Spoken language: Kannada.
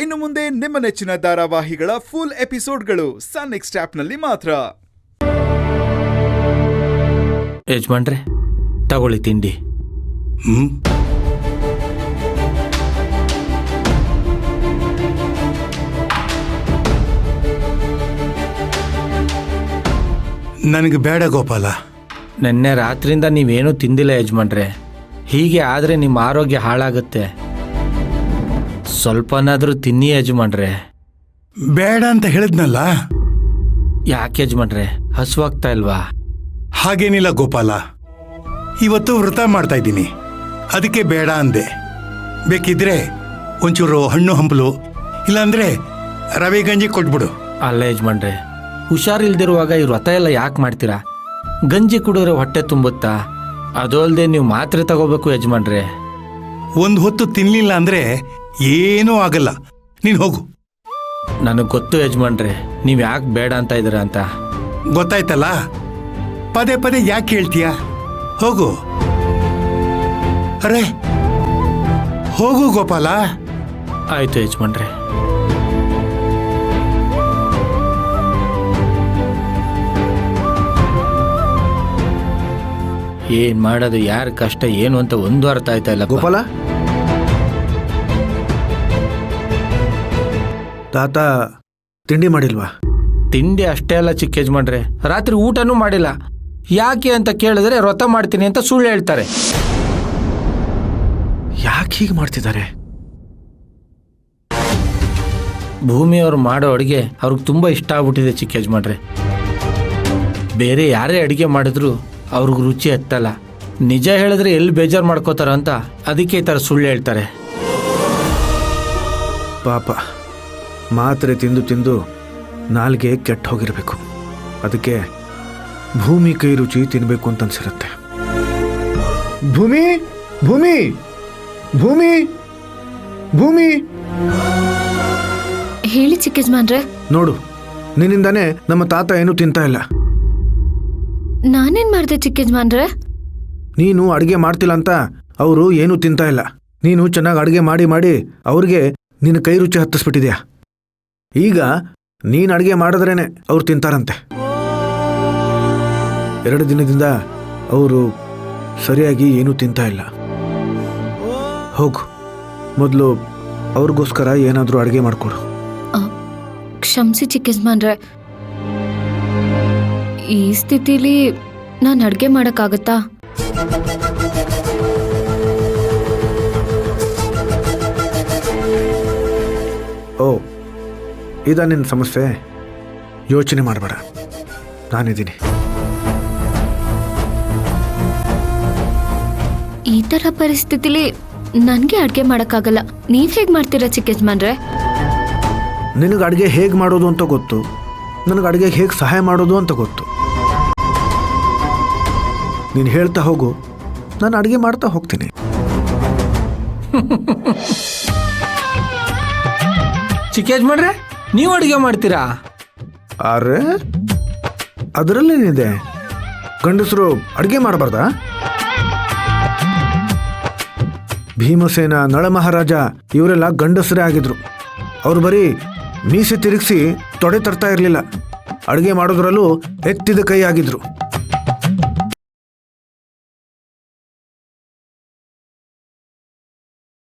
ಇನ್ನು ಮುಂದೆ ನಿಮ್ಮ ನೆಚ್ಚಿನ ಧಾರಾವಾಹಿಗಳ ಫುಲ್ ಎಪಿಸೋಡ್ಗಳು ಸನ್ ನೆಕ್ಸ್ಟ್ ಆಪ್ನಲ್ಲಿ ಮಾತ್ರ. ಯಜಮಾನ್ರೆ, ತಗೊಳ್ಳಿ ತಿಂಡಿ. ನನಗೆ ಬೇಡ ಗೋಪಾಲ. ನಿನ್ನೆ ರಾತ್ರಿಯಿಂದ ನೀವೇನೂ ತಿಂದಿಲ್ಲ ಯಜಮಾನ್ರೆ. ಹೀಗೆ ಆದರೆ ನಿಮ್ಮ ಆರೋಗ್ಯ ಹಾಳಾಗುತ್ತೆ. ಸ್ವಲ್ಪನಾದರೂ ತಿನ್ನಿ ಯಜಮಾನ್ರೆ. ಬೇಡ ಅಂತ ಹೇಳಿದ್ನಲ್ಲ. ಯಾಕೆ ಯಜಮಾನ್ರೆ, ಹಸುವಾಗ್ತಾ ಇಲ್ವಾ? ಹಾಗೇನಿಲ್ಲ ಗೋಪಾಲ, ಇವತ್ತು ವ್ರತ ಮಾಡ್ತಾ ಇದ್ದೀನಿ, ಅದಕ್ಕೆ ಬೇಡ ಅಂದೆ. ಬೇಕಿದ್ರೆ ಒಂಚೂರು ಹಣ್ಣು ಹಂಪಲು ಇಲ್ಲಾಂದ್ರೆ ರವೆ ಗಂಜಿ ಕೊಟ್ಬಿಡು. ಅಲ್ಲ ಯಜಮಾನ್ರೆ, ಹುಷಾರಿಲ್ದಿರುವಾಗ ಈ ವ್ರತ ಎಲ್ಲ ಯಾಕೆ ಮಾಡ್ತೀರಾ? ಗಂಜಿ ಕುಡಿದ್ರೆ ಹೊಟ್ಟೆ ತುಂಬುತ್ತಾ? ಅದು ಅಲ್ಲದೆ ನೀವು ಮಾತ್ರೆ ತಗೋಬೇಕು ಯಜಮಾನ್ರೆ. ಒಂದು ಹೊತ್ತು ತಿನ್ಲಿಲ್ಲ ಅಂದ್ರೆ ಏನೂ ಆಗಲ್ಲ, ನೀನು ಹೋಗು. ನನಗೆ ಗೊತ್ತು ಯಜಮಾನ್ರೆ, ನೀವು ಯಾಕೆ ಬೇಡ ಅಂತ ಇದ್ದೀರಾ ಅಂತ. ಗೊತ್ತಾಯ್ತಲ್ಲ, ಪದೇ ಪದೇ ಯಾಕೆ ಹೇಳ್ತೀಯ? ಹೋಗು. ಅರೆ ಹೋಗು ಗೋಪಾಲ. ಆಯ್ತು ಯಜಮಾನ್ರೆ. ಏನ್ ಮಾಡೋದು, ಯಾರ ಕಷ್ಟ ಏನು ಅಂತ ಒಂದು ಅರ್ಥ ಆಯ್ತಾ ಇಲ್ಲ. ಗೋಪಾಲ, ತಾತ ತಿಂಡಿ ಮಾಡಿಲ್ವಾ? ತಿಂಡಿ ಅಷ್ಟೇ ಅಲ್ಲ ಚಿಕ್ಕ ಯಜಮಾನ್ರೆ, ರಾತ್ರಿ ಊಟನೂ ಮಾಡಿಲ್ಲ. ಯಾಕೆ ಅಂತ ಕೇಳಿದ್ರೆ ವ್ರತ ಮಾಡ್ತೀನಿ ಅಂತ ಸುಳ್ಳು ಹೇಳ್ತಾರೆ. ಯಾಕೆ ಹೀಗೆ ಮಾಡ್ತಿದ್ದಾರೆ? ಭೂಮಿಯವ್ರು ಮಾಡೋ ಅಡುಗೆ ಅವ್ರಿಗೆ ತುಂಬ ಇಷ್ಟ ಆಗ್ಬಿಟ್ಟಿದೆ ಚಿಕ್ಕ ಯಜಮಾನ್ರೆ. ಬೇರೆ ಯಾರೇ ಅಡುಗೆ ಮಾಡಿದ್ರು ಅವ್ರಿಗೆ ರುಚಿ ಹತ್ತಲ್ಲ. ನಿಜ ಹೇಳಿದ್ರೆ ಎಲ್ಲಿ ಬೇಜಾರು ಮಾಡ್ಕೋತಾರ ಅಂತ ಅದಕ್ಕೆ ಈ ಥರ ಸುಳ್ಳು ಹೇಳ್ತಾರೆ. ಪಾಪ, ಮಾತ್ರೆ ತಿಂದು ತಿಂದು ನಾಲ್ಗೆ ಕೆಟ್ಟ ಹೋಗಿರಬೇಕು. ಅದಕ್ಕೆ ಭೂಮಿ ಕೈ ರುಚಿ ತಿನ್ನಬೇಕು ಅಂತ ಅನ್ಸಿರುತ್ತೆ. ಭೂಮಿ ಭೂಮಿ ಭೂಮಿ ಭೂಮಿ ಹೇಳಿ ಚಿಕ್ಕ ಯಜಮಾನ್ರೆ. ನೋಡು, ನಿನ್ನಿಂದಾನೇ ನಮ್ಮ ತಾತ ಏನೂ ತಿಂತಾ ಇಲ್ಲ. ನಾನೇನ್ ಮಾಡ್ದೆ ಚಿಕ್ಕ ಯಜಮಾನ್ರೆ? ನೀನು ಅಡುಗೆ ಮಾಡ್ತಿಲ್ಲ ಅಂತ ಅವರು ಏನೂ ತಿಂತಾ ಇಲ್ಲ. ನೀನು ಚೆನ್ನಾಗಿ ಅಡುಗೆ ಮಾಡಿ ಮಾಡಿ ಅವ್ರಿಗೆ ನಿನ್ನ ಕೈ ರುಚಿ ಹತ್ತಿಸ್ಬಿಟ್ಟಿದ್ಯಾ. ಈಗ ನೀನು ಅಡುಗೆ ಮಾಡಿದ್ರೇನೆ ಅವ್ರು ತಿಂತಾರಂತೆ. 2 ದಿನದಿಂದ ಅವರು ಸರಿಯಾಗಿ ಏನೂ ತಿಂತಾ ಇಲ್ಲ. ಹೋಗು, ಮೊದಲು ಅವ್ರಿಗೋಸ್ಕರ ಏನಾದರೂ ಅಡುಗೆ ಮಾಡಿಕೊಡು. ಕ್ಷಮಿಸಿ ಚಿಕ್ಕ ಯಜಮಾನ್ರೆ, ಈ ಸ್ಥಿತಿಲಿ ನಾನು ಅಡುಗೆ ಮಾಡೋಕ್ಕಾಗತ್ತಾ? ಓ, ಇದಾ ನಿನ್ನ ಸಮಸ್ಯೆ? ಯೋಚನೆ ಮಾಡಬೇಡ, ನಾನಿದ್ದೀನಿ. ಈ ಥರ ಪರಿಸ್ಥಿತಿಲಿ ನನಗೆ ಅಡುಗೆ ಮಾಡೋಕ್ಕಾಗಲ್ಲ. ನೀವು ಹೇಗೆ ಮಾಡ್ತೀರಾ ಚಿಕ್ಕ ಯಜಮಾನ್ರೆ? ನಿನಗೆ ಅಡುಗೆ ಹೇಗೆ ಮಾಡೋದು ಅಂತ ಗೊತ್ತು, ನನಗೆ ಅಡುಗೆ ಹೇಗೆ ಸಹಾಯ ಮಾಡೋದು ಅಂತ ಗೊತ್ತು. ನೀನು ಹೇಳ್ತಾ ಹೋಗು, ನಾನು ಅಡುಗೆ ಮಾಡ್ತಾ ಹೋಗ್ತೀನಿ. ಚಿಕ್ಕ ಯಜಮಾನ್ರೆ, ನೀವು ಅಡುಗೆ ಮಾಡ್ತೀರಾ? ಅರೆ, ಅದರಲ್ಲೇನಿದೆ? ಗಂಡಸರು ಅಡುಗೆ ಮಾಡಬಾರ್ದಾ? ಭೀಮಸೇನ, ನಳ ಮಹಾರಾಜ ಇವರೆಲ್ಲ ಗಂಡಸರೇ ಆಗಿದ್ರು. ಅವ್ರು ಬರೀ ಮೀಸೆ ತಿರುಗಿಸಿ ತೊಡೆ ತರ್ತಾ ಇರಲಿಲ್ಲ. ಅಡುಗೆ ಮಾಡೋದ್ರಲ್ಲೂ ಎತ್ತಿದ ಕೈ ಆಗಿದ್ರು.